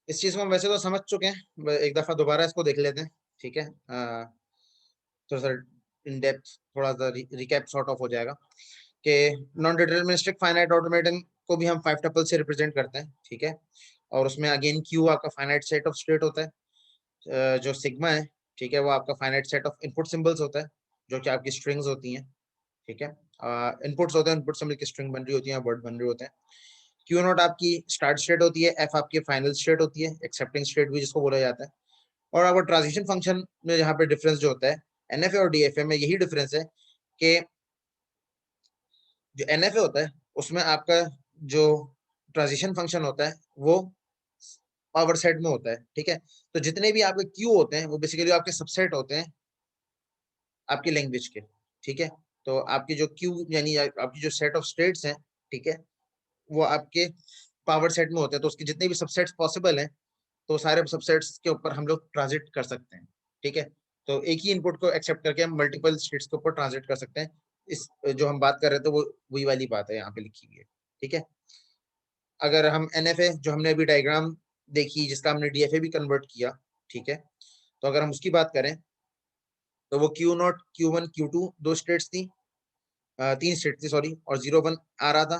इस चीज को हम वैसे तो समझ चुके हैं, एक दफा दोबारा इसको देख लेते हैं। ठीक है, थोड़ा सा इन डेप्थ, थोड़ा सा रिकैप सॉर्ट ऑफ हो जाएगा कि नॉन डिटरमिनिस्टिक फाइनाइट ऑटोमेटन को भी हम 5 टपल से रिप्रेजेंट करते हैं। ठीक है, और उसमें अगेन क्यू आपका फाइनाइट सेट ऑफ स्टेट होता है, जो सिग्मा है, ठीक है, वो आपका finite set of input symbols होता है, जो कि आपकी स्ट्रिंग्स होती हैं। ठीक है, इनपुट्स होते हैं, इनपुट से मिलकर स्ट्रिंग बन रही होती है, वर्ड बन रहे होते हैं। क्यू नॉट आपकी स्टार्ट स्टेट होती है, एफ आपकी फाइनल स्टेट होती है, एक्सेप्टिंग स्टेट भी जिसको बोला जाता है। और आपका ट्रांजिशन फंक्शन में यहाँ पे डिफरेंस जो होता है एनएफए और डीएफए में, यही डिफरेंस है कि जो एनएफए होता है उसमें आपका जो ट्रांजिशन फंक्शन होता है वो पावर सेट में होता है। ठीक है, तो जितने भी आपके क्यू होते हैं वो बेसिकली आपके सबसेट होते हैं आपकी लैंग्वेज के। ठीक है, तो आपकी जो क्यू यानी आपकी जो सेट ऑफ स्टेट्स हैं, ठीक है, वो आपके पावर सेट में होते हैं, तो उसके जितने भी सबसेट्स पॉसिबल हैं तो सारे सबसेट्स के ऊपर हम लोग ट्रांजिट कर सकते हैं। ठीक है, तो एक ही इनपुट को एक्सेप्ट करके हम मल्टीपल स्टेट्स के ऊपर ट्रांजिट कर सकते हैं। इस जो हम बात कर रहे थे वो वही वाली बात है यहाँ पे लिखी हुई है। ठीक है, अगर हम एनएफए जो हमने अभी डायग्राम देखी जिसका हमने डीएफए भी कन्वर्ट किया, ठीक है, तो अगर हम उसकी बात करें तो वो Q nought Q one Q two दो स्टेट्स थी, तीन स्टेट थी सॉरी, और 0 1 आ रहा था।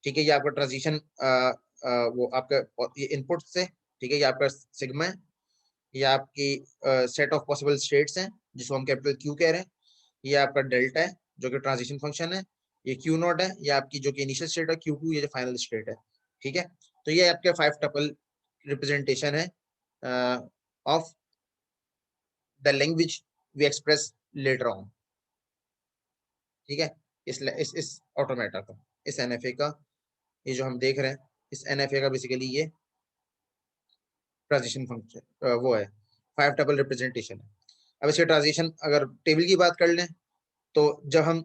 ठीक है, ये आपका ट्रांजिशन वो आपका ये इनपुट से, ठीक है, ये आपका सिग्मा है, ये आपकी सेट ऑफ पॉसिबल स्टेट्स हैं जिसको हम कैपिटल क्यू कह रहे हैं, ये आपका डेल्टा है जो कि ट्रांजिशन फंक्शन है, ये क्यू नॉट है, ये आपकी जो कि इनिशियल स्टेट है, क्यू टू ये जो फाइनल स्टेट है। ठीक है, तो ये आपके 5 टपल रिप्रेजेंटेशन है of the language we express later on. ठीक है, इस ऑटोमेटा का, इस एनएफए का, ये जो हम देख रहे हैं इस एनएफए का बेसिकली ये ट्रांजिशन फंक्शन वो है, 5 टपल रिप्रेजेंटेशन है। अब इसके ट्रांजिशन अगर टेबल की बात कर लें तो जब हम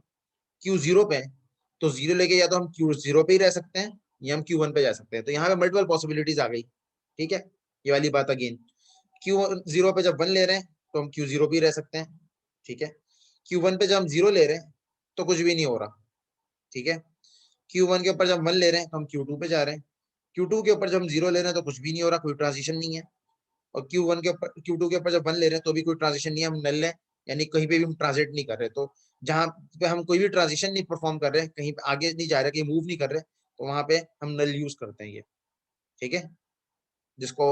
क्यू जीरो पे हैं तो जीरो लेके या तो हम क्यू जीरो पे ही रह सकते हैं या हम क्यू वन पे जा सकते हैं, तो यहाँ पे मल्टीपल पॉसिबिलिटीज आ गई। ठीक है, ये वाली बात अगेन, क्यू जीरो पे जब वन ले रहे हैं तो हम क्यू जीरो पे ही रह सकते हैं। ठीक है, क्यू वन पे जब हम जीरो ले रहे हैं तो कुछ भी नहीं हो रहा। ठीक है, क्यू वन के ऊपर जब वन ले रहे हैं तो हम क्यू टू पे जा रहे हैं, क्यू टू के ऊपर जब हम जीरो ले रहे हैं तो कुछ भी नहीं हो रहा, कोई ट्रांजिशन नहीं है। और क्यू वन के ऊपर क्यू टू के ऊपर जब वन ले रहे हैं तो भी कोई ट्रांजिशन नहीं है, हम नल है, यानी कहीं पे भी हम ट्रांजिट नहीं कर रहे। तो जहां पे हम कोई भी ट्रांजिशन नहीं परफॉर्म कर रहे, कहीं पे आगे नहीं जा रहे, कहीं मूव नहीं कर रहे, तो वहां पे हम नल यूज करते हैं ये। ठीक है, जिसको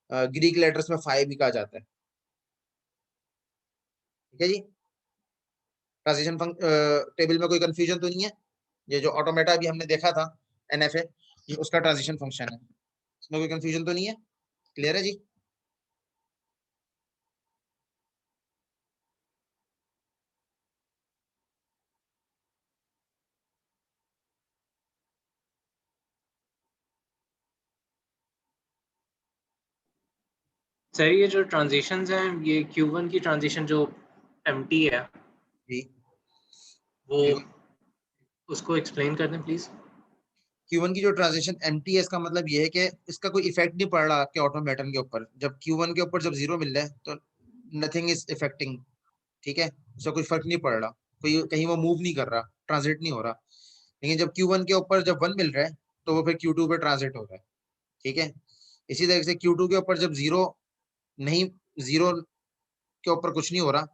ग्रीक लेटर्स में फाइव भी कहा जाता है। ठीक है जी, ट्रांजिशन टेबल में कोई कंफ्यूजन तो नहीं है? ये जो ऑटोमेटा अभी हमने देखा था एनएफए, ये उसका ट्रांजिशन फंक्शन है, इसमें कोई कंफ्यूजन तो नहीं है? क्लियर है जी? सर ये जो ट्रांजिशंस हैं, ये Q1 की ट्रांजिशन जो एम्प्टी है जी, वो बिल्कुल। उसको एक्सप्लेन कर दें प्लीज। Q1 की जो ट्रांजिशन एम्प्टी है इसका मतलब ये है कि इसका कोई इफेक्ट नहीं पड़ रहा आपके ऑटोमेटन के ऊपर। जब Q1 के ऊपर जब जीरो मिल रहा है तो नथिंग इज इफेक्टिंग। ठीक है, उसका कोई फर्क नहीं पड़ रहा, कोई कहीं वो मूव नहीं कर रहा, ट्रांजिट नहीं हो रहा। लेकिन जब Q1 के ऊपर जब वन मिल रहा है तो वो फिर Q2 पे ट्रांजिट हो रहा है। ठीक है, इसी तरह से Q2 के ऊपर जब जीरो नहीं, जीरो के ऊपर कुछ नहीं हो रहा,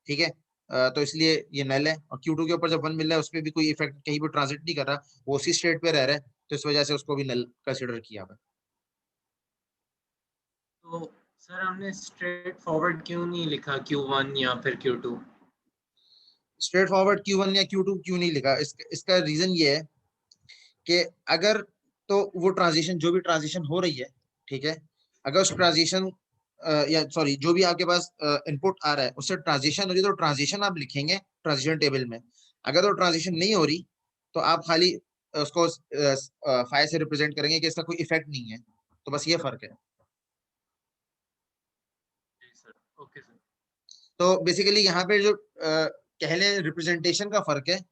ठीक है, तो इसलिए ये नल है। और Q2 के ऊपर जब वन मिल रहा है उस पर भी कोई इफेक्ट, कहीं भी ट्रांजिट नहीं कर रहा, वो उसी स्टेट पे रह रहा है, तो इस वजह से उसको भी नल कंसिडर किया हुआ है। तो सर हमने स्ट्रेट फॉरवर्ड क्यों नहीं लिखा Q1 या फिर Q2? स्ट्रेट फॉरवर्ड Q1 या Q2 क्यों नहीं लिखा? इसका रीजन ये है कि अगर तो वो ट्रांजिशन, जो भी ट्रांजिशन हो रही है, ठीक है, अगर उस ट्रांजिशन या सॉरी जो भी आपके पास इनपुट आ रहा है उससे ट्रांजिशन हो रही है तो ट्रांजिशन आप लिखेंगे ट्रांजिशन टेबल में। अगर वो ट्रांजिशन नहीं हो रही तो आप खाली उसको फाइव से रिप्रेजेंट करेंगे कि इसका कोई इफेक्ट नहीं है। तो बस ये फर्क है। जी सर, ओके सर। तो बेसिकली यहाँ पे जो कह लें रिप्रेजेंटेशन का फर्क है।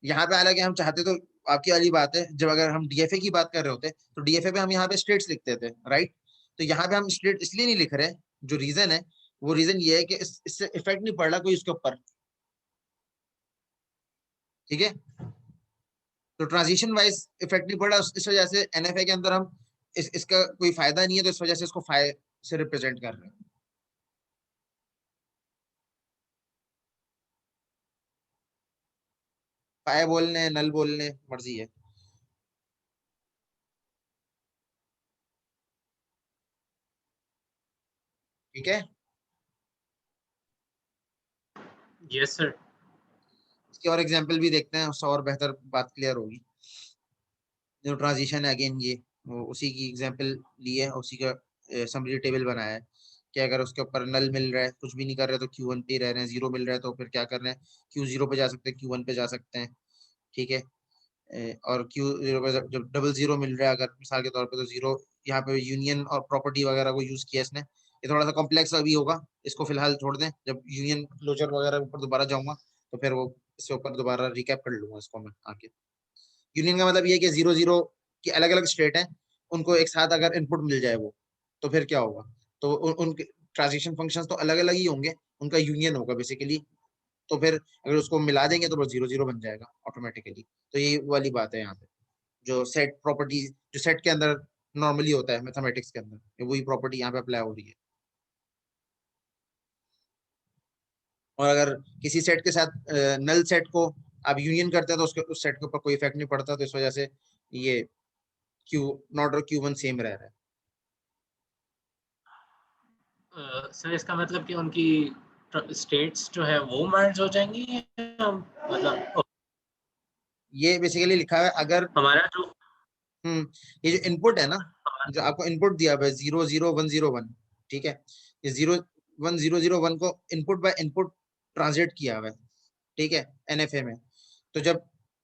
यहाँ पे हालांकि हम चाहते तो, आपकी वाली बात है, जब अगर हम डीएफए की बात कर रहे होते तो डीएफए पे हम यहाँ पे स्टेट्स लिखते थे, राइट? तो यहाँ पे हम स्टेट इसलिए नहीं लिख रहे, जो रीजन है वो रीजन ये है कि इससे इफेक्ट नहीं पड़ रहा कोई उसके ऊपर, ठीक है। तो ट्रांजिशन वाइज इफेक्ट नहीं पड़ रहा, इस वजह से एनएफए के अंदर हम इसका कोई फायदा नहीं है, तो इस वजह से इसको फाइ से रिप्रेजेंट कर रहे हैं। फाइ बोलने नल बोलने मर्जी है, ठीक है। Yes sir. इसकी और एग्जांपल भी देखते हैं, उससे और बेहतर बात क्लियर होगी। जो ट्रांजिशन है अगेन ये वो उसी की एग्जांपल ली है, उसी का समरी टेबल बनाया है कि अगर उसके ऊपर नल मिल रहा है, कुछ भी नहीं कर रहे तो क्यू वन पे ही रह रहे हैं, जीरो मिल रहा है तो फिर क्या कर रहे हैं, क्यू जीरो पे जा सकते हैं, क्यू वन पे जा सकते हैं, ठीक है। और क्यू जीरो पे जब डबल जीरो मिल रहा है अगर मिसाल के तौर पे, तो जीरो यहाँ पे यूनियन और प्रॉपर्टी वगैरह को यूज किया इसने। ये थोड़ा सा कॉम्प्लेक्स अभी होगा, इसको फिलहाल छोड़ दें, जब यूनियन क्लोजर वगैरह ऊपर दोबारा जाऊंगा तो फिर वो इसके ऊपर दोबारा रिकैप कर लूंगा इसको मैं आके। यूनियन का मतलब ये है कि जीरो जीरो की अलग अलग स्टेट है, उनको एक साथ अगर इनपुट मिल जाए वो, तो फिर क्या होगा, तो उनके ट्रांजिशन फंक्शंस तो अलग अलग ही होंगे, उनका यूनियन होगा बेसिकली। तो फिर अगर उसको मिला देंगे तो वो जीरो जीरो बन जाएगा ऑटोमेटिकली। तो ये वाली बात है यहाँ पे, जो सेट प्रॉपर्टी जो सेट के अंदर नॉर्मली होता है मैथमेटिक्स के अंदर, ये वही प्रॉपर्टी यहाँ पे अप्लाई हो रही है। और अगर किसी सेट के साथ नल सेट को आप यूनियन करते हैं तो उसके उस सेट के ऊपर कोई इफेक्ट नहीं पड़ता, तो इस वजह से ये क्यू नॉट और क्यू वन सेम रह रहा है। सर इसका मतलब कि उनकी स्टेट्स जो है वो मर्ज हो जाएंगी, या मतलब ये बेसिकली लिखा है अगर हमारा जो ये जो इनपुट है ना, जो आपको इनपुट दिया हुआ है 0 0 1 0 1, ठीक है, ये 0 1 0 0 1 को इनपुट बाय इनपुट ट्रांसलेट किया हुआ है, ठीक है, एनएफए में। तो जब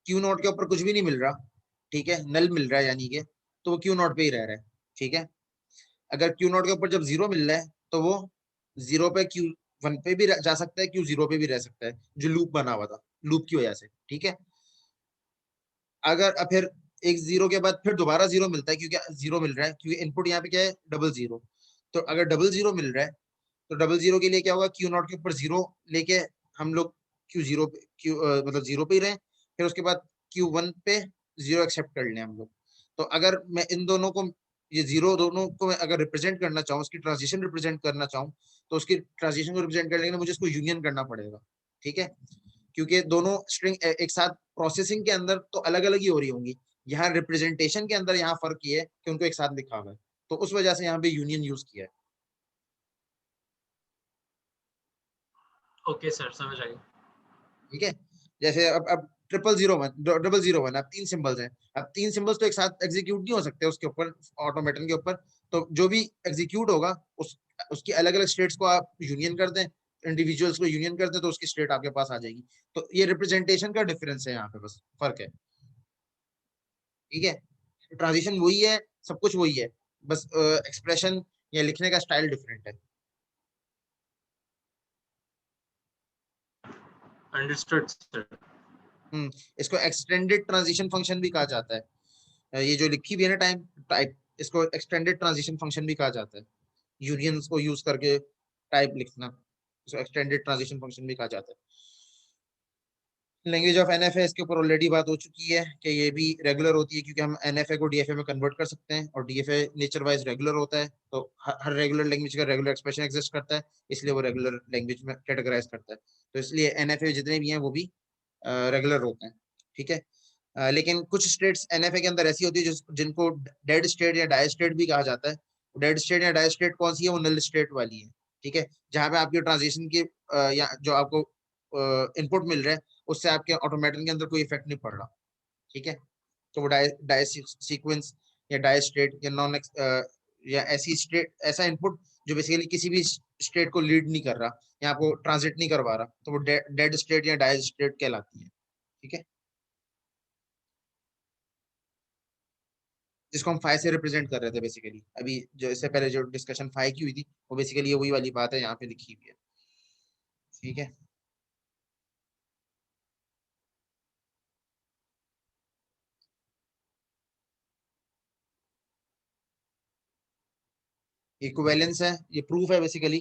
क्यू नॉट के ऊपर कुछ भी नहीं मिल रहा, ठीक है, नल मिल रहा है यानी कि, तो वो क्यू नॉट पे ही रह रहा है, ठीक है। अगर क्यू नॉट के ऊपर जब जीरो मिल रहा है तो वो जीरो पे क्यू वन पे भी जा सकता है, क्यू जीरो पे भी रह सकता है, जो लूप बना हुआ था लूप की वजह से, ठीक है। अगर फिर एक जीरो के बाद फिर दोबारा जीरो मिलता है क्योंकि जीरो मिल रहा है, क्योंकि इनपुट यहाँ पे क्या है, डबल जीरो। तो अगर डबल जीरो मिल रहा है तो डबल जीरो के लिए क्या होगा, क्यू नॉट के ऊपर जीरो लेके हम लोग क्यू जीरो पे क्यू मतलब जीरो पे ही रहे, फिर उसके बाद क्यू वन पे जीरो एक्सेप्ट कर लें हम लोग। तो अगर मैं इन दोनों को, ये जीरो दोनों को मैं अगर रिप्रेजेंट करना चाहूँ, उसकी ट्रांजिशन रिप्रेजेंट करना चाहूँ, तो उसकी ट्रांजिशन को रिप्रेजेंट करने के लिए मुझे इसको यूनियन करना पड़ेगा, ठीक है। क्योंकि दोनों स्ट्रिंग एक साथ प्रोसेसिंग के अंदर तो अलग अलग ही हो रही होंगी, यहाँ रिप्रेजेंटेशन के अंदर यहाँ फर्क ये है कि उनको एक साथ लिखा हुआ है, तो उस वजह से यहाँ पे यूनियन यूज किया है, ओके सर समझ आई। ठीक है। जैसे अब triple zero one double zero one, अब तीन सिंबल्स हैं, अब तीन सिंबल्स तो एक साथ एग्जीक्यूट नहीं हो सकते उसके ऊपर, ऑटोमेटन के ऊपर। तो जो भी एग्जीक्यूट होगा उसकी अलग अलग स्टेट्स को आप यूनियन कर दें, इंडिविजुअल्स को यूनियन कर दें, तो उसकी स्टेट आपके पास आ जाएगी। तो ये रिप्रेजेंटेशन का डिफरेंस है यहाँ पे, बस फर्क है, ठीक है। ट्रांजिशन वही है, सब कुछ वही है, बस एक्सप्रेशन या लिखने का स्टाइल डिफरेंट है। Understood sir. इसको एक्सटेंडेड ट्रांजिशन फंक्शन भी कहा जाता है। ये जो लिखी हुई है ना टाइम टाइप, इसको एक्सटेंडेड ट्रांजिशन फंक्शन भी कहा जाता है, यूनियंस को यूज करके टाइप लिखना, इसको एक्सटेंडेड ट्रांजिशन फंक्शन भी कहा जाता है। लैंग्वेज ऑफ एनएफए इसके ऊपर ऑलरेडी बात हो चुकी है कि ये भी रेगुलर होती है, क्योंकि हम एनएफए को डीएफए में कन्वर्ट कर सकते हैं, और डीएफए नेचर वाइज रेगुलर होता है, तो हर रेगुलर लैंग्वेज का रेगुलर एक्सप्रेशन एग्जिस्ट करता है, इसलिए वो रेगुलर लैंग्वेज में कैटेगराइज करता है। तो इसलिए एनएफए जितने भी हैं वो भी रेगुलर होते हैं, ठीक है। लेकिन कुछ स्टेट्स एनएफए के अंदर ऐसी होती है जिनको डेड स्टेट या डाई स्टेट भी कहा जाता है। डेड स्टेट या डाई स्टेट कौन सी है, वो नल स्टेट वाली है, ठीक है, जहां पे आपकी ट्रांजिशन की या जो आपको इनपुट मिल रहा है उससे आपके ऑटोमेटन के अंदर कोई इफेक्ट नहीं पड़ रहा, ठीक है। तो वो डाई डाई सीक्वेंस या डाई स्टेट या नॉन या ऐसी स्टेट, ऐसा इनपुट जो बेसिकली किसी भी स्टेट को लीड नहीं कर रहा या आपको ट्रांजिट नहीं करवा रहा, तो वो डेड स्टेट या डाई स्टेट कहलाती है, ठीक है। जिसको हम फाइव से रिप्रेजेंट कर रहे थे बेसिकली, अभी जो इससे पहले जो डिस्कशन फाइव की हुई थी, वो बेसिकली ये वही वाली बात है यहाँ पे लिखी हुई है, ठीक है। इक्विवेलेंस है, ये प्रूफ है बेसिकली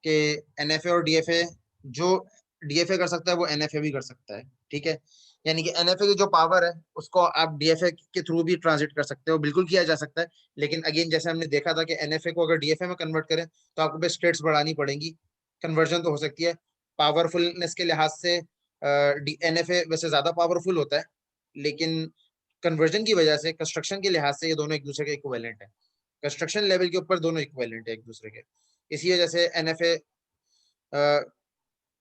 कि NFA और DFA, जो DFA कर सकता है वो NFA भी कर सकता है, ठीक है। यानी कि NFA की जो पावर है उसको आप DFA के थ्रू भी ट्रांजिट कर सकते हो, बिल्कुल किया जा सकता है। लेकिन अगेन जैसे हमने देखा था कि NFA को अगर DFA में कन्वर्ट करें तो आपको पे स्टेट्स बढ़ानी पड़ेंगी। कन्वर्जन तो हो सकती है, पावरफुलनेस के लिहाज से NFA वैसे ज्यादा पावरफुल होता है, लेकिन कन्वर्जन की वजह से, कंस्ट्रक्शन के लिहाज से ये दोनों एक दूसरे के इक्विवेलेंट है। कंस्ट्रक्शन लेवल के ऊपर दोनों इक्विवेलेंट है एक दूसरे के। इसी वजह से NFA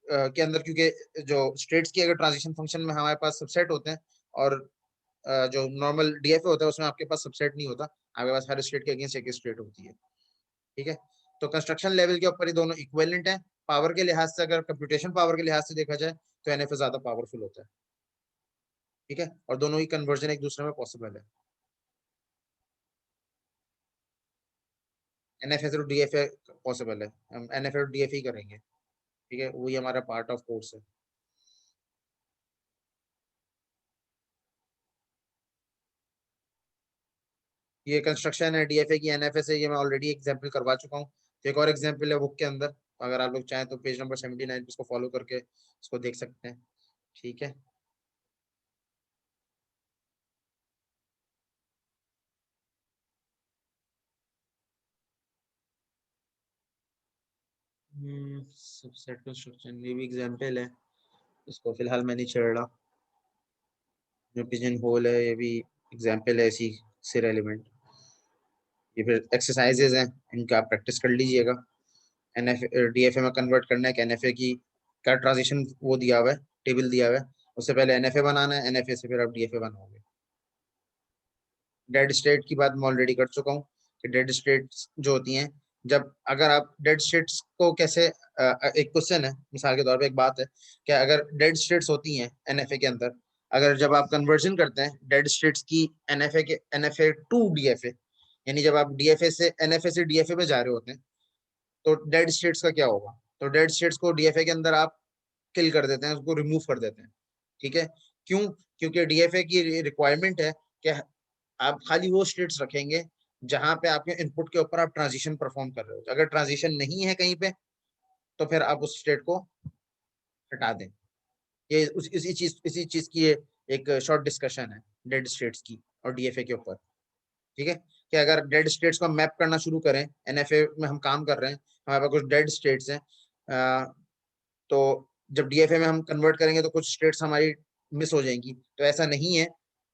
के अंदर, क्योंकि जो स्टेट्स की अगर ट्रांजिशन फंक्शन में हमारे पास सबसेट होते हैं, और जो नॉर्मल DFA होता है उसमें आपके पास सबसेट नहीं होता, आपके पास हर स्टेट के अगेंस्ट एक स्टेट होती है, ठीक है। तो कंस्ट्रक्शन लेवल के ऊपर ये दोनों इक्विवेलेंट है। पावर के लिहाज से, अगर कंप्यूटेशन पावर के लिहाज से देखा जाए तो NFA ज्यादा पावरफुल होता है, ठीक है। और दोनों ही कन्वर्जन एक दूसरे में पॉसिबल है। NFA से DFA पॉसिबल है, हम NFA और DFA ही करेंगे, ठीक है, वही हमारा पार्ट ऑफ कोर्स है। ये कंस्ट्रक्शन है DFA की NFA से, ये मैं ऑलरेडी एग्जांपल करवा चुका हूँ। तो एक और एग्जांपल है बुक के अंदर, अगर आप लोग चाहें तो पेज नंबर 79 पे इसको फॉलो करके इसको देख सकते हैं, ठीक है। सबसेट कंस्ट्रक्शन ये भी एग्जांपल है, इसको फिलहाल मैं नहीं छेड़ रहा। जो पिजन होल है ये भी एग्जांपल है इसी से रेलिवेंट। ये फिर एक्सरसाइजेज हैं, इनका आप प्रैक्टिस कर लीजिएगा। NFA DFA में कन्वर्ट करना है कि NFA की क्या ट्रांजिशन वो दिया हुआ है, टेबल दिया हुआ है, उससे पहले NFA बनाना है, NFA से फिर आप DFA बनाओगे। डेड स्टेट की बात मैं ऑलरेडी कर चुका हूँ कि डेड स्टेट्स जो होती हैं, जब अगर आप डेड स्टेट्स को कैसे एक क्वेश्चन है, मिसाल के तौर पे एक बात है कि अगर डेड स्टेट्स होती हैं NFA के अंदर, अगर जब आप कन्वर्जन करते हैं डेड स्टेट्स की NFA टू DFA, यानी जब आप DFA से NFA से DFA में जा रहे होते हैं, तो डेड स्टेट्स का क्या होगा? तो डेड स्टेट्स को DFA के अंदर आप किल कर देते हैं, उसको रिमूव कर देते हैं, ठीक है। क्यों? क्योंकि DFA की रिक्वायरमेंट है कि आप खाली वो स्टेट्स रखेंगे जहां पे आपके इनपुट के ऊपर आप ट्रांजिशन परफॉर्म कर रहे हो। अगर ट्रांजिशन नहीं है कहीं पे, तो फिर आप उस स्टेट को हटा दें। ये इसी चीज की ये एक शॉर्ट डिस्कशन है डेड स्टेट्स की और DFA के ऊपर, ठीक है। कि अगर डेड स्टेट्स को मैप करना शुरू करें, NFA में हम काम कर रहे हैं, हमारे पास कुछ डेड स्टेट्स हैं, तो जब DFA में हम कन्वर्ट करेंगे तो कुछ स्टेट्स हमारी मिस हो जाएंगी। तो ऐसा नहीं है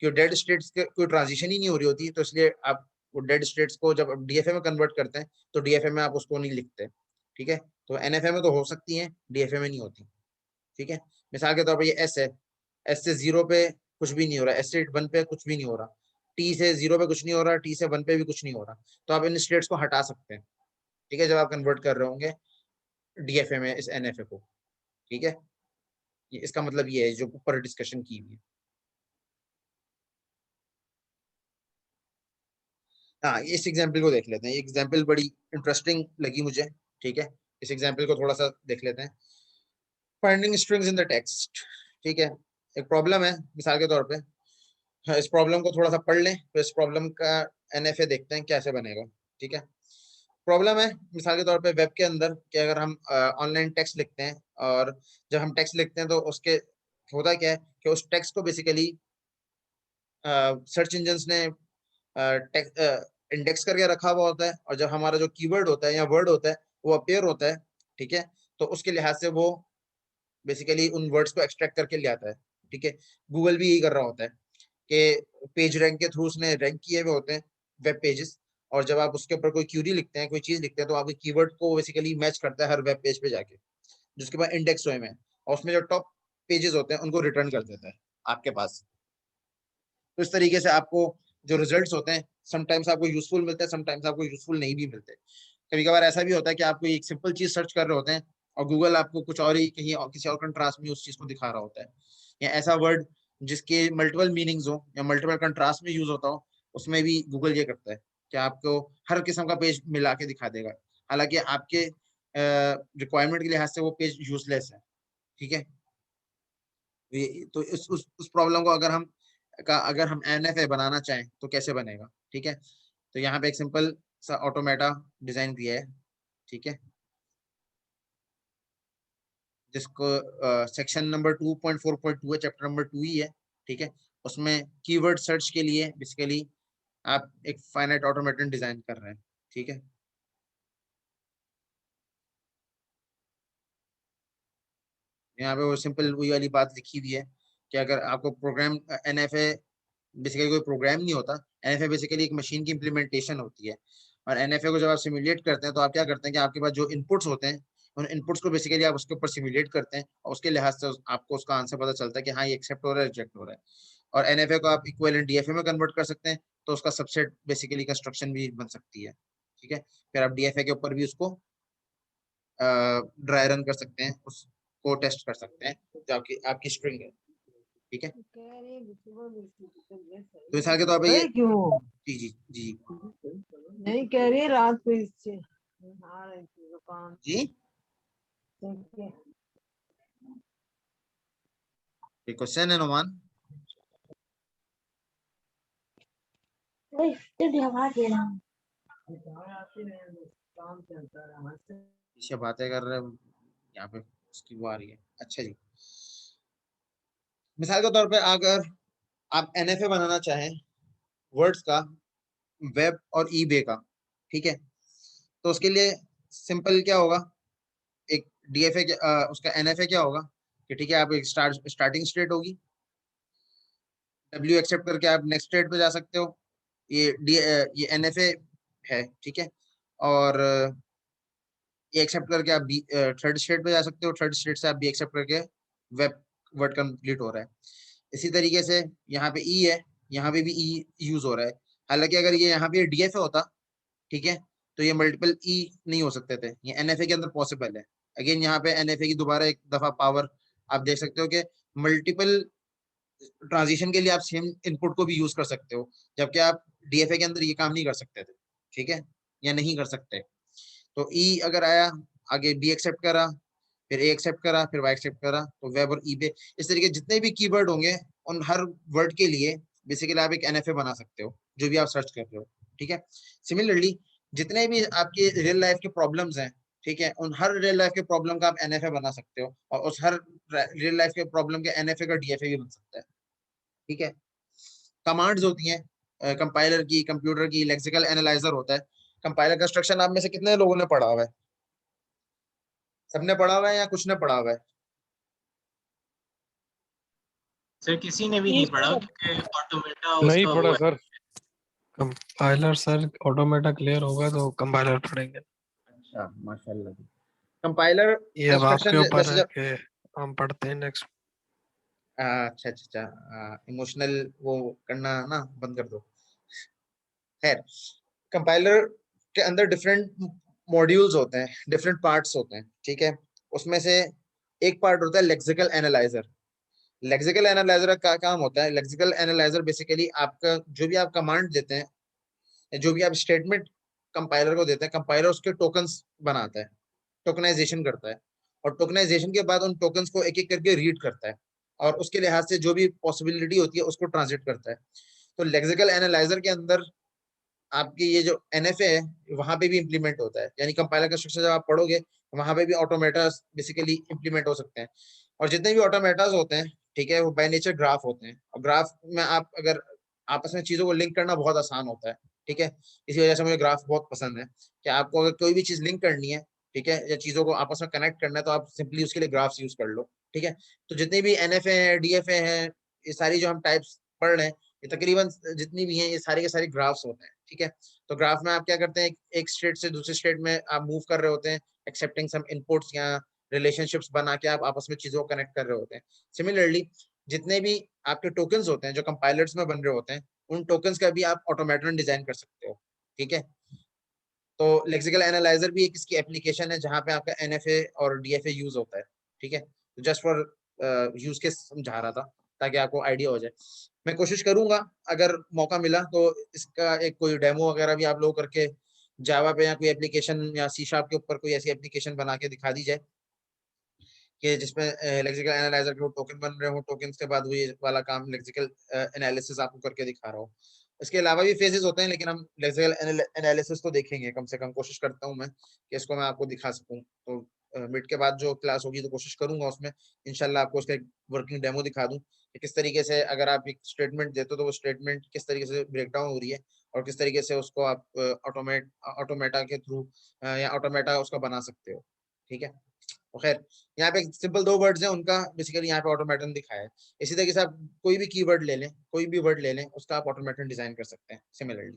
कि डेड स्टेट्स के कोई ट्रांजिशन ही नहीं हो रही होती, तो इसलिए आप वो डेड स्टेट्स को जब DFA में कन्वर्ट करते हैं तो DFA में आप उसको नहीं लिखते, ठीक है। तो NFA में तो हो सकती है, DFA में नहीं होती, ठीक है। मिसाल के तौर पर ये S है, S से 0 पे कुछ भी नहीं हो रहा, S से 1 पे कुछ भी नहीं हो रहा, T से 0 पे कुछ नहीं हो रहा, T से 1 पे भी कुछ नहीं हो रहा, तो आप इन स्टेट्स को हटा सकते हैं, ठीक है, जब आप कन्वर्ट कर रहे होंगे DFA में इस NFA को, ठीक है। इसका मतलब ये है जो ऊपर डिस्कशन की हुई है। हाँ, इस एग्जाम्पल को देख लेते हैं, ये एग्जाम्पल बड़ी इंटरेस्टिंग लगी मुझे, ठीक है। इस एग्जाम्पल को थोड़ा सा देख लेते हैं। Finding strings in the text, ठीक है। एक प्रॉब्लम है मिसाल के तौर पे, हाँ, इस प्रॉब्लम को थोड़ा सा पढ़ लें, फिर इस प्रॉब्लम का NFA देखते हैं कैसे बनेगा, ठीक है। प्रॉब्लम है मिसाल के तौर पे वेब के अंदर कि अगर हम ऑनलाइन टेक्स्ट लिखते हैं, और जब हम टेक्स्ट लिखते हैं तो उसके होता क्या है कि उस टेक्स्ट को बेसिकली सर्च इंजन्स ने इंडेक्स करके रखा हुआ होता है, और जब हमारा जो कीवर्ड होता है या वर्ड होता है वो अपेयर होता है, ठीक है, तो उसके लिहाज से वो बेसिकली उन वर्ड्स को एक्सट्रैक्ट करके ले आता है, ठीक है। गूगल भी यही कर रहा होता है कि पेज रैंक के थ्रू उसने रैंक किए हुए होते हैं वेब पेजेस, और जब आप उसके ऊपर कोई क्यूरी लिखते हैं, कोई चीज लिखते हैं, तो आपके कीवर्ड को बेसिकली मैच करता है हर वेब पेज पे जाके, जिसके पास इंडेक्स हुए हैं, और उसमें जो टॉप पेजेस होते हैं उनको रिटर्न कर देता है आपके पास। तो इस तरीके से आपको जो रिजल्ट्स होते हैं, समटाइम्स आपको यूजफुल मिलते हैं, समटाइम्स आपको यूजफुल नहीं भी मिलते। कभी कभार ऐसा भी होता है कि आपको एक सिंपल चीज सर्च कर रहे होते हैं और गूगल आपको कुछ और ही कहीं और किसी और कंट्रास्ट में उस चीज को दिखा रहा होता है, या ऐसा वर्ड जिसके मल्टीपल मीनिंग्स हो या मल्टीपल कंट्रास्ट में यूज होता हो, उसमें भी गूगल ये करता है कि आपको हर किस्म का पेज मिला के दिखा देगा, हालांकि आपके रिक्वायरमेंट के लिहाज से वो पेज यूजलेस है, ठीक है। तो उस प्रॉब्लम को अगर हम NFA बनाना चाहें तो कैसे बनेगा, ठीक है। तो यहाँ पे एक सिंपल सा ऑटोमेटा डिजाइन दिया है, ठीक है। जिसको सेक्शन नंबर 2.4.2 है, चैप्टर नंबर 2 ही है, ठीक है। उसमें कीवर्ड सर्च के लिए बेसिकली आप एक फाइनाइट ऑटोमेटन डिजाइन कर रहे हैं, ठीक है। यहाँ पे वो सिंपल वही वाली बात लिखी हुई है कि अगर आपको प्रोग्राम एनएफए बेसिकली कोई प्रोग्राम नहीं होता, एनएफए बेसिकली एक मशीन की इम्प्लीमेंटेशन होती है। और एनएफए को जब आप सिमुलेट करते हैं तो आप क्या करते हैं कि आपके पास जो इनपुट्स होते हैं उन इनपुट्स को बेसिकली आप उसके ऊपर सिमुलेट करते हैं और उसके लिहाज से आपको उसका आंसर पता चलता है कि हाँ ये एक्सेप्ट हो रहा है, रिजेक्ट हो रहा है। और एनएफए को आप इक्विवेलेंट डीएफए में कन्वर्ट कर सकते हैं, तो उसका सबसेट बेसिकली कंस्ट्रक्शन भी बन सकती है, ठीक है। फिर आप डीएफए के ऊपर भी उसको ड्राई रन कर सकते हैं, उसको टेस्ट कर सकते हैं जो आपकी आपकी स्ट्रिंग है, ठीक है। तो मिसाल के तौर पे ये क्यों जी जी जी नहीं कह रही रात को इससे आ रही थी दुकान जी से। ये क्वेश्चन है नुमान। काम चलता रहा पीछे बातें कर रहे हैं यहाँ पे, उसकी वो आ रही है। अच्छा जी, मिसाल के तौर पे अगर आप एनएफए बनाना चाहें वर्ड्स का, वेब और ईबे का, ठीक है, तो उसके लिए सिंपल क्या होगा, एक डीएफए उसका एनएफए क्या होगा कि ठीक है आप एक स्टार्टिंग स्टेट होगी, डब्ल्यू एक्सेप्ट करके आप नेक्स्ट स्टेट पे जा सकते हो, ये एनएफए है, ठीक है। और ये एक्सेप्ट करके आप बी थर्ड स्टेट पे जा सकते हो, थर्ड स्टेट से आप बी एक्सेप्ट करके वेब वर्ड कंप्लीट हो रहा है। इसी तरीके से यहाँ पे ई है, यहाँ पे भी ई यूज हो रहा है। हालांकि अगर ये यहाँ पे डीएफए होता, ठीक है, तो ये मल्टीपल ई नहीं हो सकते थे, ये एनएफए के अंदर पॉसिबल है। अगेन यहाँ पे एनएफए की दोबारा एक दफा पावर आप देख सकते हो कि मल्टीपल ट्रांजिशन के लिए आप सेम इनपुट को भी यूज कर सकते हो, जबकि आप डीएफए के अंदर ये काम नहीं कर सकते थे, ठीक है, या नहीं कर सकते। तो ई अगर आया, आगे बी एक्सेप्ट करा, फिर ए एक्सेप्ट करा, फिर वाई एक्सेप्ट करा, तो वेब और ई पे इस तरीके जितने भी कीवर्ड होंगे उन हर वर्ड के लिए बेसिकली आप एक एनएफए बना सकते हो जो भी आप सर्च कर रहे हो, ठीक है। सिमिलरली जितने भी आपके रियल लाइफ के प्रॉब्लम्स हैं, ठीक है, उन हर रियल लाइफ के प्रॉब्लम का आप एनएफए बना सकते हो और उस हर रियल लाइफ के प्रॉब्लम के एनएफए का डीएफए भी बन सकता है, ठीक है। कमांड्स होती हैं कंपाइलर की, कंप्यूटर की, लेक्सिकल एनालाइजर होता है। कंपाइलर कंस्ट्रक्शन आप में से कितने लोगों ने पढ़ा हुआ है? सबने पढ़ा हुआ है या कुछ ने पढ़ा हुआ है? सर किसी ने भी नहीं पढ़ा क्योंकि ऑटोमेटा नहीं उसका वो पढ़ा है। Sir, compiler sir automata clear होगा तो कंपाइलर पढ़ेंगे। अच्छा माशाल्लाह। कंपाइलर ये अब आपके कंस्ट्रक्शन ऊपर वैसे है जब कि हम पढ़ते हैं नेक्स्ट। अच्छा अच्छा अच्छा, इमोशनल वो करना ना बंद कर दो। खैर, कंपाइलर के अंदर डिफरेंट मॉड्यूल्स होते हैं, डिफरेंट पार्ट्स होते हैं, ठीक है। उसमें से एक पार्ट होता है लेक्सिकल एनालाइजर। लेक्सिकल एनालाइजर का काम होता है, लेक्सिकल एनालाइजर बेसिकली आपका जो भी आप कमांड देते हैं, जो भी आप स्टेटमेंट कंपाइलर को देते हैं, कंपाइलर उसके टोकन्स बनाता है, टोकनाइजेशन करता है, और टोकनाइजेशन के बाद उन टोकन्स को एक एक करके रीड करता है और उसके लिहाज से जो भी पॉसिबिलिटी होती है उसको ट्रांसलेट करता है। तो लेक्सिकल एनालाइजर के अंदर आपकी ये जो एनएफए है वहां पे भी इंप्लीमेंट होता है, यानी कंपाइलर का स्ट्रक्चर जब आप पढ़ोगे वहां पे भी ऑटोमेटास बेसिकली इंप्लीमेंट हो सकते हैं। और जितने भी ऑटोमेटास होते हैं, ठीक है, वो बाय नेचर ग्राफ होते हैं, और ग्राफ में आप अगर आपस में चीजों को लिंक करना बहुत आसान होता है, ठीक है। इसी वजह से मुझे ग्राफ बहुत पसंद है कि आपको अगर कोई भी चीज लिंक करनी है, ठीक है, या चीजों को आपस में कनेक्ट करना है, तो आप सिंपली उसके लिए ग्राफ्स यूज कर लो, ठीक है। तो जितने भी एनएफए है, डीएफए है, ये सारी जो हम टाइप्स पढ़ रहे हैं, ये तकरीबन जितनी भी हैं ये सारे के सारे ग्राफ्स होते हैं, ठीक है। तो ग्राफ में आप क्या करते हैं, एक स्टेट से दूसरे स्टेट में आप मूव कर रहे होते हैं, एक्सेप्टिंग सम इनपुट्स या रिलेशनशिप्स बना के आप आपस में चीजों को कनेक्ट कर रहे होते हैं। सिमिलरली जितने भी आपके टोकन्स होते हैं जो कंपाइलर्स में बन रहे होते हैं, उन टोकन्स का भी आप ऑटोमेटन डिजाइन कर सकते हो, ठीक है। तो लेक्सिकल एनालाइजर भी एक इसकी एप्लीकेशन है जहां पे आपका एनएफए और डीएफए यूज होता है, ठीक है। तो जस्ट फॉर यूज के समझा रहा था ताकि आपको आइडिया हो जाए। मैं कोशिश करूंगा अगर मौका मिला तो इसका एक कोई डेमो वगैरह भी आप लोग करके जावा पे या कोई एप्लीकेशन या सी शार्प के ऊपर कोई ऐसी एप्लीकेशन बना के दिखा दी जाए कि जिसमें लेक्सिकल एनालाइजर के टोकन बन रहे हो, टोकन के बाद वही वाला काम लेक्सिकल एनालिसिस आपको करके दिखा रहा हूँ। इसके अलावा भी फेजेस होते हैं लेकिन हम लेक्सिकल एनालिसिस तो देखेंगे, कम से कम कोशिश करता हूँ मैं कि इसको मैं आपको दिखा सकूं। तो मिड के बाद जो क्लास होगी तो कोशिश करूंगा उसमें इंशाल्लाह आपको उसका एक वर्किंग डेमो दिखा दूं कि किस तरीके से अगर आप एक स्टेटमेंट देते हो तो वो स्टेटमेंट किस तरीके से ब्रेक डाउन हो रही है और किस तरीके से उसको आप ऑटोमेटा के थ्रू या ऑटोमेटा उसका बना सकते हो। ठीक है, तो खैर यहाँ पे सिंपल 2 वर्ड्स हैं उनका बेसिकली यहाँ पे ऑटोमेटन दिखाया है। इसी तरीके से आप कोई भी कीवर्ड ले लें, कोई भी वर्ड ले लें, उसका आप ऑटोमेटन डिजाइन कर सकते हैं सिमिलरली।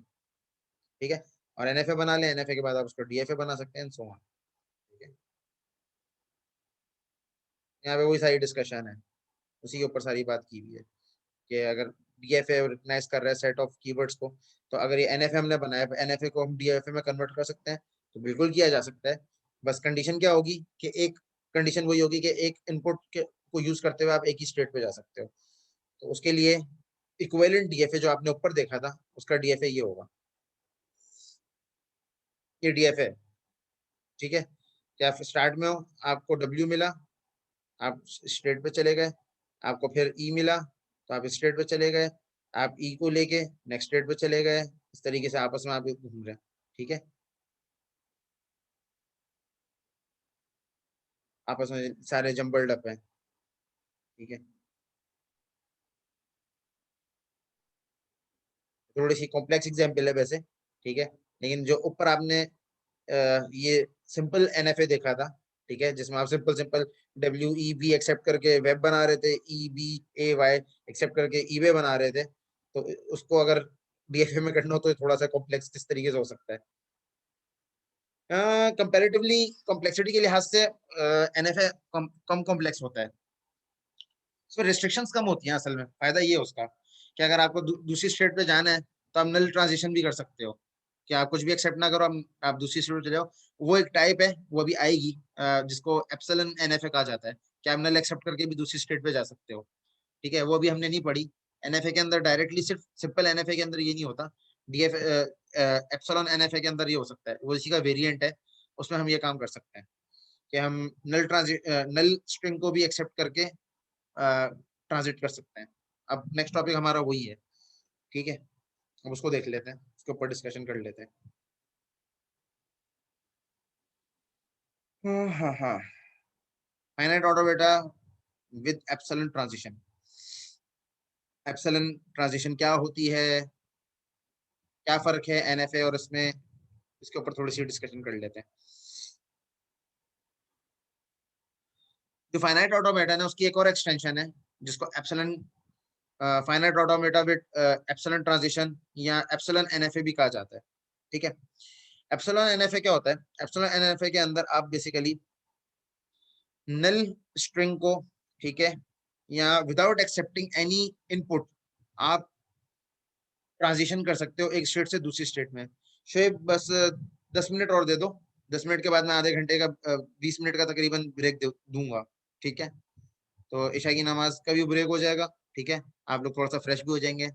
ठीक है, और एनएफए बना लें, एनएफए के बाद आप उसको डीएफए बना सकते हैं, सो ऑन। ठीक है, यहाँ पे वही सारी डिस्कशन है, उसी के ऊपर सारी बात की हुई है कि अगर डीएफए रिकग्नाइज कर रहा है सेट ऑफ कीवर्ड्स को, तो अगर ये एनएफए हमने बनाया, एनएफए को हम डीएफए में कन्वर्ट कर सकते हैं, तो बिल्कुल किया जा सकता है। बस कंडीशन क्या होगी कि एक कंडीशन वही होगी कि एक इनपुट को यूज करते हुए आप एक ही स्टेट पे जा सकते हो। तो उसके लिए इक्विवेलेंट डीएफए जो आपने ऊपर देखा था, उसका डीएफए ये होगा, ये डीएफए। ठीक है, क्या आप स्टार्ट में हो, आपको डब्ल्यू मिला, आप स्टेट पे चले गए, आपको फिर ई मिला तो आप स्टेट पे चले गए, आप ई को लेके नेक्स्ट स्टेट पे चले गए, इस तरीके से आपस में आप घूम रहे हैं। ठीक है, आपस में सारे जम्बल्ड अप हैं। ठीक है, थोड़ी सी कॉम्प्लेक्स एग्जाम्पल है वैसे। ठीक है, लेकिन जो ऊपर आपने ये सिंपल एनएफए देखा था, ठीक है, जिसमें आप simple simple W E B accept करके वेब बना रहे थे, E B A Y accept करके ईबे बना रहे थे, तो उसको अगर डीएफए में करना हो तो थोड़ा सा कॉम्प्लेक्स किस तरीके से हो सकता है। कंपैरेटिवली कॉम्प्लेक्सिटी के लिहाज से एनएफए कम कॉम्प्लेक्स होता है, उसमें रिस्ट्रिक्शंस कम होती हैं। असल में फायदा ये है उसका कि अगर आपको दूसरी स्टेट पे जाना है तो आप नल ट्रांजिशन भी कर सकते हो कि आप कुछ भी एक्सेप्ट ना करो, आप दूसरी स्टेट पे चले जाओ। वो एक टाइप है, वो भी आएगी, जिसको एप्सिलॉन एनएफए कहा जाता है कि आप नल एक्सेप्ट करके भी दूसरी स्टेट पे जा सकते हो। ठीक है, वो भी हमने नहीं पढ़ी। एनएफए के अंदर डायरेक्टली, सिर्फ सिंपल एनएफए के अंदर ये नहीं होता, डीएफ एप्सिलॉन एनएफए के अंदर ये हो सकता है, वो इसी का वेरिएंट है। उसमें हम ये काम कर सकते हैं कि हम नल स्ट्रिंग को भी एक्सेप्ट करके ट्रांजिट कर सकते हैं। अब नेक्स्ट टॉपिक हमारा वही है। ठीक है, अब उसको देख लेते हैं, उसके ऊपर डिस्कशन कर लेते हैं। हाँ हाँ, finite automata with epsilon transition. Epsilon transition क्या होती है, क्या फर्क है एनएफए और इसमें, इसके ऊपर थोड़ी सी डिस्कशन कर लेते हैं। जो फाइनाइट ऑटोमेटा है उसकी एक और एक्सटेंशन है जिसको epsilon finite automata with epsilon transition या एप्सिलॉन एनएफए भी कहा जाता है। ठीक है, एप्सिलॉन एनएफए क्या होता है? एप्सिलॉन एनएफए के अंदर आप बेसिकली नल स्ट्रिंग को, ठीक है, या विदाउट एक्सेप्टिंग एनी इनपुट आप ट्रांजिशन कर सकते हो एक स्टेट से दूसरी स्टेट में। शोएब बस 10 मिनट और दे दो, 10 मिनट के बाद मैं आधे घंटे का 20 मिनट का तकरीबन ब्रेक दूंगा। ठीक है, तो ईशा की नमाज का भी ब्रेक हो जाएगा। ठीक है, आप लोग थोड़ा सा फ्रेश भी हो जाएंगे,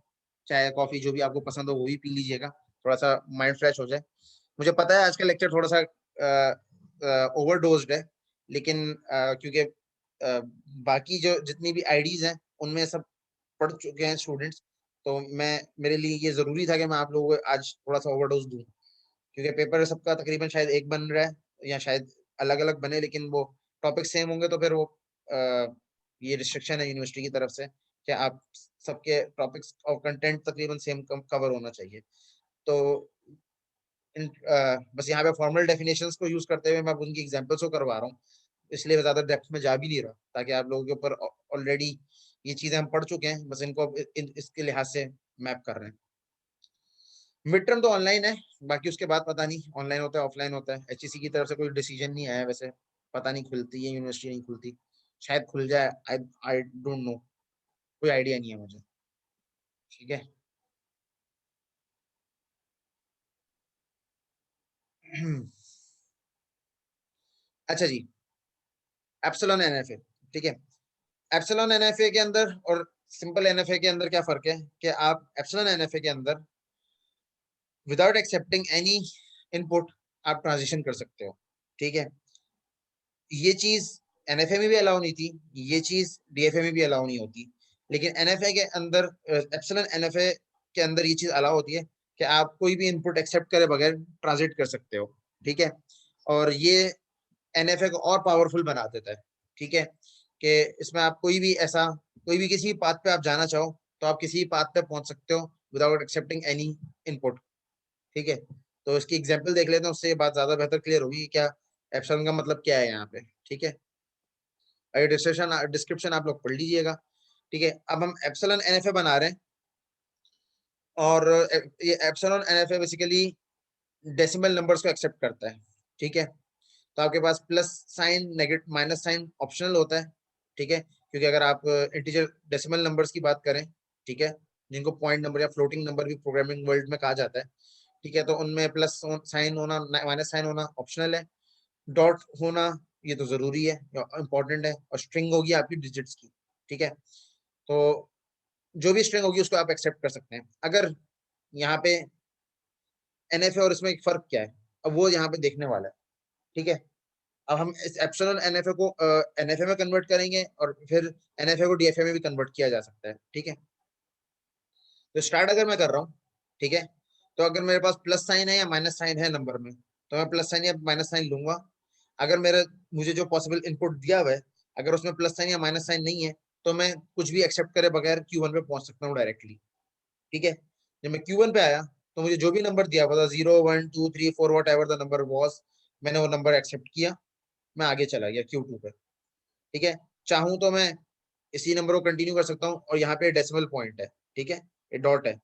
चाय कॉफी जो भी आपको पसंद हो वो भी पी लीजिएगा, थोड़ा सा माइंड फ्रेश हो जाए। मुझे पता है आज का लेक्चर थोड़ा सा ओवरडोज्ड है, लेकिन क्योंकि बाकी जो जितनी भी आईडीज हैं उनमें सब पढ़ चुके हैं स्टूडेंट्स, तो मैं, मेरे लिए ये जरूरी था कि मैं आप लोगों को आज थोड़ा सा ओवरडोज दूं, क्योंकि पेपर सबका तकरीबन शायद एक बन रहा है या शायद अलग अलग बने, लेकिन वो टॉपिक सेम होंगे तो फिर वो ये रिस्ट्रिक्शन है यूनिवर्सिटी की तरफ से कि आप सबके टॉपिक्स और कंटेंट तकरीबन सेम कवर होना चाहिए। तो बस यहाँ पे फॉर्मल डेफिनेशंस को यूज करते हुए मैं उनकी एग्जांपल्स को करवा रहा हूँ, इसलिए ज्यादा डेप्थ में जा भी नहीं रहा, ताकि आप लोगों के ऊपर ऑलरेडी ये चीजें हम पढ़ चुके हैं, बस इनको इसके लिहाज से मैप कर रहे हैं। मिड टर्म तो ऑनलाइन है, बाकी उसके बाद पता नहीं ऑनलाइन होता है ऑफलाइन होता है। एचईसी की तरफ से कोई डिसीजन नहीं आया वैसे, पता नहीं खुलती है यूनिवर्सिटी नहीं खुलती, शायद खुल जाए, आई आई डोंट नो, कोई आइडिया नहीं है मुझे। ठीक है अच्छा जी, एप्सिलॉन एनएफए। ठीक है, एप्सिलॉन एनएफए के अंदर और सिंपल एनएफए के अंदर क्या फर्क है कि आप एप्सिलॉन एनएफए के अंदर विदाउट एक्सेप्टिंग एनी इनपुट आप ट्रांजिशन कर सकते हो। ठीक है, ये चीज एनएफए में भी अलाउ नहीं थी, ये चीज डीएफए में भी अलाउ नहीं होती, लेकिन एनएफए के अंदर, एप्सिलॉन एनएफए के अंदर ये चीज अलाउ होती है कि आप कोई भी इनपुट एक्सेप्ट करे बगैर ट्रांजिट कर सकते हो। ठीक है, और ये NFA को और पावरफुल बना देता है, ठीक है, कि इसमें आप कोई भी किसी पाथ पे आप जाना चाहो तो आप किसी पाथ पे पहुंच सकते हो विदाउट एक्सेप्टिंग एनी इनपुट, ठीक है। तो इसकी एग्जांपल देख लेते हैं, उससे ये बात ज्यादा बेहतर क्लियर होगी कि क्या एप्सिलॉन का मतलब क्या है यहाँ पे, ठीक है। डिस्क्रिप्शन आप लोग पढ़ लीजिएगा, ठीक है। अब हम एप्सिलॉन NFA बना रहे हैं, और ये epsilon NFA basically decimal numbers को एक्सेप्ट करता है, ठीक है। तो आपके पास plus sign, negative, minus sign optional होता है, ठीक है, क्योंकि अगर आप इंटीजर डेसिमल नंबर्स की बात करें, ठीक है, जिनको पॉइंट नंबर या फ्लोटिंग नंबर भी प्रोग्रामिंग वर्ल्ड में कहा जाता है, ठीक है, तो उनमें प्लस साइन होना, माइनस साइन होना ऑप्शनल है, डॉट होना ये तो जरूरी है, इंपॉर्टेंट है, और स्ट्रिंग होगी आपकी डिजिट्स की, ठीक है। तो जो भी स्ट्रिंग होगी उसको आप एक्सेप्ट कर सकते हैं। अगर यहाँ पे NFA और इसमें एक फर्क क्या है, अब वो यहाँ पे देखने वाला है, ठीक है। अब हम इस एप्सिलॉन NFA को NFA में कन्वर्ट करेंगे, और फिर NFA को DFA में भी कन्वर्ट किया जा सकता है, ठीक है। तो स्टार्ट अगर मैं कर रहा हूँ, ठीक है, तो अगर मेरे पास प्लस साइन है या माइनस साइन है नंबर में, तो मैं प्लस साइन या माइनस साइन लूंगा। अगर मुझे जो पॉसिबल इनपुट दिया हुआ है, अगर उसमें प्लस साइन या माइनस साइन नहीं है, तो मैं कुछ भी एक्सेप्ट करे बगैर Q1 पे पहुंच सकता हूँ डायरेक्टली, ठीक है। जब मैं Q1 पे आया तो मुझे जो भी नंबर दिया हुआ था, 0 1 2 3 4 what ever the number was, मैंने वो नंबर एक्सेप्ट किया, मैं आगे चला गया Q2 पे, ठीक है। चाहूं तो मैं इसी नंबर को कंटिन्यू कर सकता हूँ, और यहाँ पे डेसिमल पॉइंट है, ठीक है, ये डॉट है,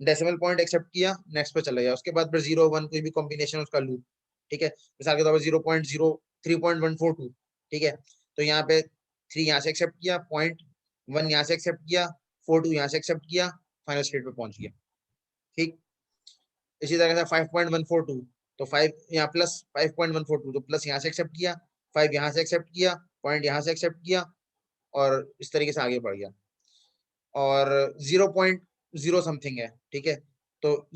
डेसिमल पॉइंट एक्सेप्ट किया, नेक्स्ट पे चला गया, उसके बाद फिर 0 1 कोई भी कॉम्बिनेशन उसका लूप, ठीक है। मिसाल के तौर पर 0.03.142, ठीक है, तो यहाँ पे 3 यहाँ से एक्सेप्ट किया, 0.1 यहाँ से एक्सेप्ट किया, 42 यहाँ से एक्सेप्ट किया, फाइनल स्टेट पे पहुंच गया, ठीक। इसी तरह से 5.142, तो 5 यहाँ प्लस 5.142, तो प्लस यहाँ से एक्सेप्ट किया, 5 यहाँ से एक्सेप्ट किया, पॉइंट यहाँ से एक्सेप्ट किया, और इस तरीके से आगे बढ़ गया। और 0.0 समथिंग है, ठीक है, तो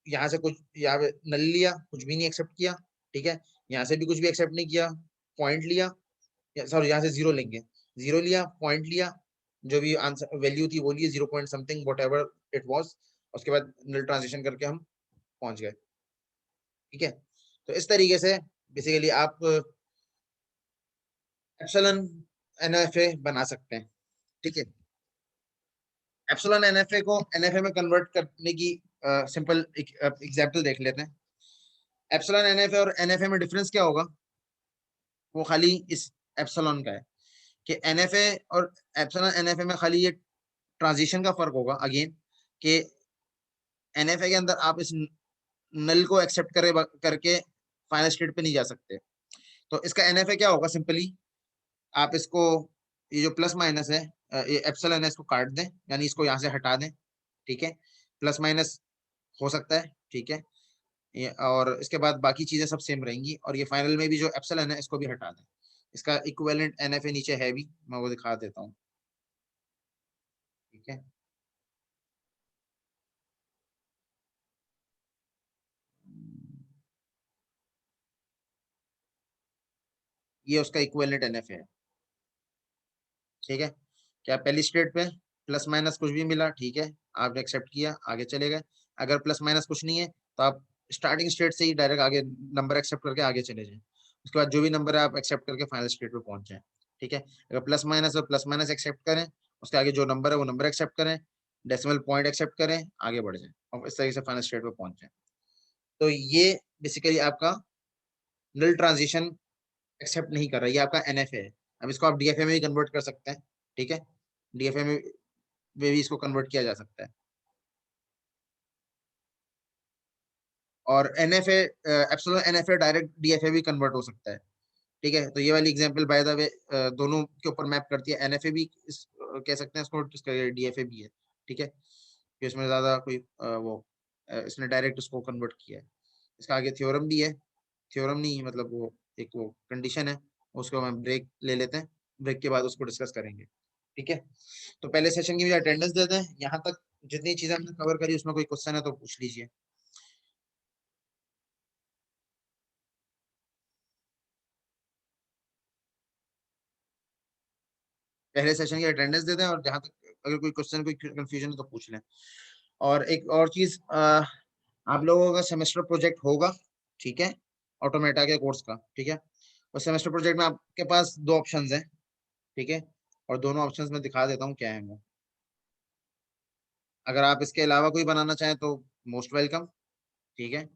यहाँ से कुछ, यहाँ पे नल लिया, कुछ भी नहीं एक्सेप्ट किया, ठीक है, यहाँ से भी कुछ भी एक्सेप्ट नहीं किया, पॉइंट लिया, सॉरी यहाँ से 0 लेंगे, 0 लिया, पॉइंट लिया, जो भी आंसर वैल्यू थी वो लिए, 0 point something what ever it was, उसके बाद नल ट्रांजिशन करके हम पहुंच गए, ठीक है। तो इस तरीके से बेसिकली आप एप्सिलॉन NFA बना सकते हैं, ठीक है। एप्सिलॉन NFA को NFA में कन्वर्ट करने की सिंपल एग्जांपल देख लेते हैं। एप्सिलॉन NFA और NFA में डिफरेंस क्या होगा, वो खाली इस एप्सिलॉन का है कि NFA और एप्सिलॉन NFA में खाली ये ट्रांजिशन का फर्क होगा अगेन, कि NFA के अंदर आप इस नल को एक्सेप्ट करके फाइनल स्टेट पे नहीं जा सकते। तो इसका NFA क्या होगा, सिंपली आप इसको, ये जो प्लस माइनस है, ये एप्सिलॉन है, इसको काट दें, यानी इसको यहाँ से हटा दें, ठीक है, प्लस माइनस हो सकता है, ठीक है, और इसके बाद बाकी चीजें सब सेम रहेंगी, और ये फाइनल में भी जो एप्सिलॉन है इसको भी हटा दें। इसका इक्विवेलेंट NFA नीचे है भी, मैं वो दिखा देता हूँ, ठीक है। ये उसका इक्विवेलेंट NFA है, ठीक है। क्या पहली स्टेट पे प्लस माइनस कुछ भी मिला, ठीक है, आपने एक्सेप्ट किया, आगे चले गए। अगर प्लस माइनस कुछ नहीं है तो आप स्टार्टिंग स्टेट से ही डायरेक्ट आगे नंबर एक्सेप्ट करके आगे चले जाएं, उसके बाद जो भी नंबर है आप एक्सेप्ट करके फाइनल स्टेट पे पहुंच जाए, ठीक है। अगर प्लस माइनस और प्लस माइनस एक्सेप्ट करें, उसके आगे जो नंबर है वो नंबर एक्सेप्ट करें, डेसिमल पॉइंट एक्सेप्ट करें, आगे बढ़ जाए, और इस तरीके से फाइनल स्टेट पे पहुंच जाए। तो ये बेसिकली आपका नल ट्रांजिशन एक्सेप्ट नहीं कर रहा है, ये आपका NFA है। अब इसको आप DFA में भी कन्वर्ट कर सकते हैं, ठीक है, DFA में भी इसको कन्वर्ट किया जा सकता है। और NFA, epsilon NFA direct DFA भी कन्वर्ट हो सकता है, ठीक है। तो ये वाली एग्जांपल बाय द वे दोनों के ऊपर मैप करती है, NFA भी कह सकते हैं इसको, DFA भी है, ठीक है, कि इसमें ज्यादा कोई इसने डायरेक्ट उसको कन्वर्ट किया है। इसका आगे थ्योरम भी है, थ्योरम नहीं मतलब वो एक वो कंडीशन है, उसको हम ब्रेक ले लेते हैं, ब्रेक के बाद उसको डिस्कस करेंगे, ठीक है। तो पहले सेशन की मुझे अटेंडेंस देते हैं, यहाँ तक जितनी चीजें हमने कवर करी उसमें कोई क्वेश्चन है तो पूछ लीजिए। पहले सेशन की अटेंडेंस दे दें, और जहां तक अगर कोई क्वेश्चन, कोई कंफ्यूजन है तो पूछ लें। और एक और चीज, आप लोगों का सेमेस्टर प्रोजेक्ट होगा, ठीक है, ऑटोमेटा के कोर्स का, ठीक है। उस सेमेस्टर प्रोजेक्ट में आपके पास 2 ऑप्शंस हैं, ठीक है, और दोनों ऑप्शंस में दिखा देता हूँ क्या है वो। अगर आप इसके अलावा कोई बनाना चाहें तो मोस्ट वेलकम, ठीक है।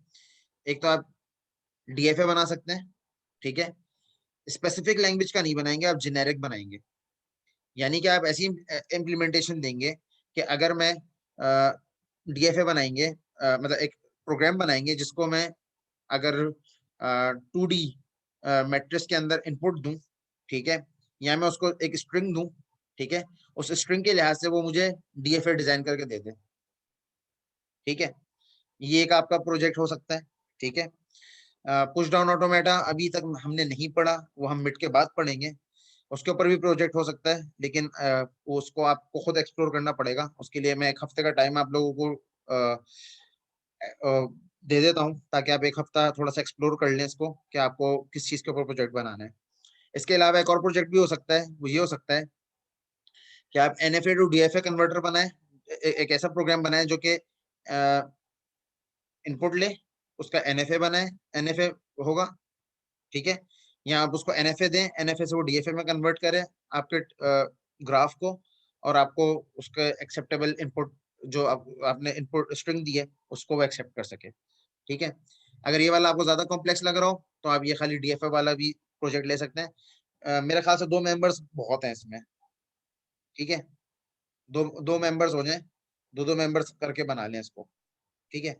एक तो आप डीएफए बना सकते हैं, ठीक है, स्पेसिफिक लैंग्वेज का नहीं बनाएंगे, आप जेनेरिक बनाएंगे, यानी कि आप ऐसी इम्प्लीमेंटेशन देंगे कि अगर मैं डीएफए बनाएंगे, मतलब एक प्रोग्राम बनाएंगे जिसको मैं अगर 2D मैट्रिक्स के अंदर इनपुट दूं, ठीक है, या मैं उसको एक स्ट्रिंग दूं, ठीक है, उस स्ट्रिंग के लिहाज से वो मुझे डीएफए डिजाइन करके दे दे, ठीक है। ये एक आपका प्रोजेक्ट हो सकता है, ठीक है। पुश डाउन ऑटोमेटा अभी तक हमने नहीं पढ़ा, वो हम मिड के बाद पढ़ेंगे, उसके ऊपर भी प्रोजेक्ट हो सकता है, लेकिन उसको आपको खुद एक्सप्लोर करना पड़ेगा। उसके लिए मैं 1 हफ्ते का टाइम आप लोगों को दे देता हूँ, ताकि आप 1 हफ्ता थोड़ा सा एक्सप्लोर कर लें इसको कि आपको किस चीज के ऊपर प्रोजेक्ट बनाना है। इसके अलावा एक और प्रोजेक्ट भी हो सकता है, वो ये हो सकता है कि आप एनएफए टू डीएफए कन्वर्टर बनाए, एक ऐसा प्रोग्राम बनाए जो कि इनपुट ले, उसका एनएफए बनाए, एनएफए होगा, ठीक है, या आप उसको एनएफए दें, एनएफए से वो डीएफए में कन्वर्ट करे आपके ग्राफ को, और आपको उसका एक्सेप्टेबल इनपुट जो आपने इनपुट स्ट्रिंग दी है उसको वो एक्सेप्ट कर सके, ठीक है। अगर ये वाला आपको ज्यादा कॉम्प्लेक्स लग रहा हो तो आप ये खाली डीएफए वाला भी प्रोजेक्ट ले सकते हैं। मेरे ख्याल से 2 मेंबर्स बहुत हैं इसमें, ठीक है, दो मेंबर्स हो जाए, 2 मेंबर्स करके बना लें इसको, ठीक है।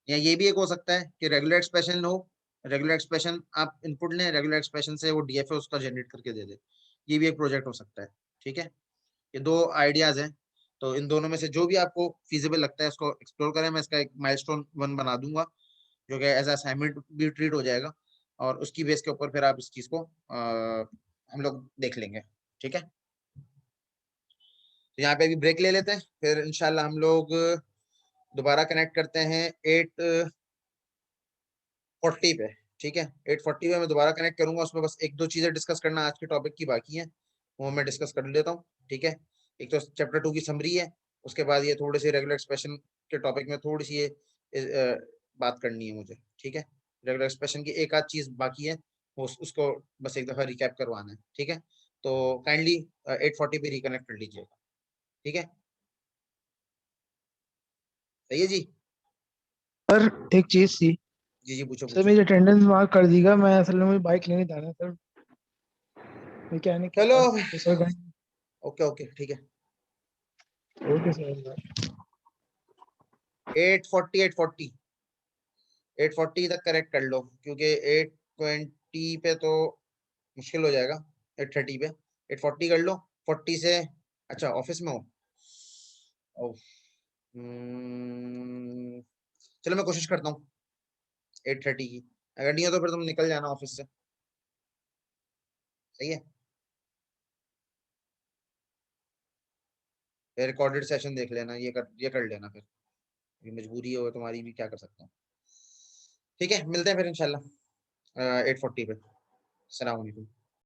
या ये भी एक हो सकता है कि रेगुलर एक्सप्रेशन हो, रेगुलर एक्सप्रेशन आप इनपुट लें, रेगुलर एक्सप्रेशन से वो डीएफए उसका जनरेट करके दे दे, ये भी एक प्रोजेक्ट हो सकता है, ठीक है। ये 2 आइडियाज हैं, तो इन दोनों में से जो भी आपको फिजिबल लगता है उसको एक्सप्लोर करें। मैं इसका एक माइलस्टोन 1 बना दूंगा जो कि एज असाइनमेंट भी ट्रीट हो जाएगा, और उसकी बेस के ऊपर फिर आप इस चीज को हम लोग देख लेंगे, ठीक है। तो यहाँ पे अभी ब्रेक ले लेते हैं, फिर इंशाल्लाह हम लोग दोबारा कनेक्ट करते हैं 8:40 पे, ठीक है। 8:40 पे मैं दोबारा कनेक्ट करूंगा, उसमें बस 1-2 चीजें डिस्कस करना आज के टॉपिक की बाकी है, वो मैं डिस्कस कर लेता हूँ, ठीक है। एक तो चैप्टर 2 की समरी है, उसके बाद ये थोड़ी सी रेगुलर एक्सप्रेशन के टॉपिक में थोड़ी सी ये बात करनी है मुझे, ठीक है। रेगुलर एक्सप्रेशन की एक आध चीज बाकी है, उसको बस एक दफा रिकैप करवाना है, ठीक है। तो काइंडली 8:40 पे रिकनेक्ट कर लीजिएगा, ठीक है, सही है जी। सर एक चीज थी जी जी, पूछो सर, पूछो। मेरी अटेंडेंस मार्क कर दीगा। मैं असल में मुझे बाइक लेने जाना है सर, मैकेनिक के चलो, पास, तो सर ओके ओके, ठीक है। Okay sir. 8:40 8:40 तक करेक्ट कर लो, क्योंकि 8:20 पे तो मुश्किल हो जाएगा, 8:30 पे 8:40 कर लो, 40 से। अच्छा, ऑफिस में हो? ओह, चलो मैं कोशिश करता हूँ 8:30 की, अगर नहीं हो तो फिर तुम निकल जाना ऑफिस से, सही है। फिर रिकॉर्डेड सेशन देख लेना, ये कर लेना, फिर ये मजबूरी हो तुम्हारी भी, क्या कर सकता हूँ। ठीक है, मिलते हैं फिर इंशाल्लाह 8:40 पे। अस्सलाम वालेकुम।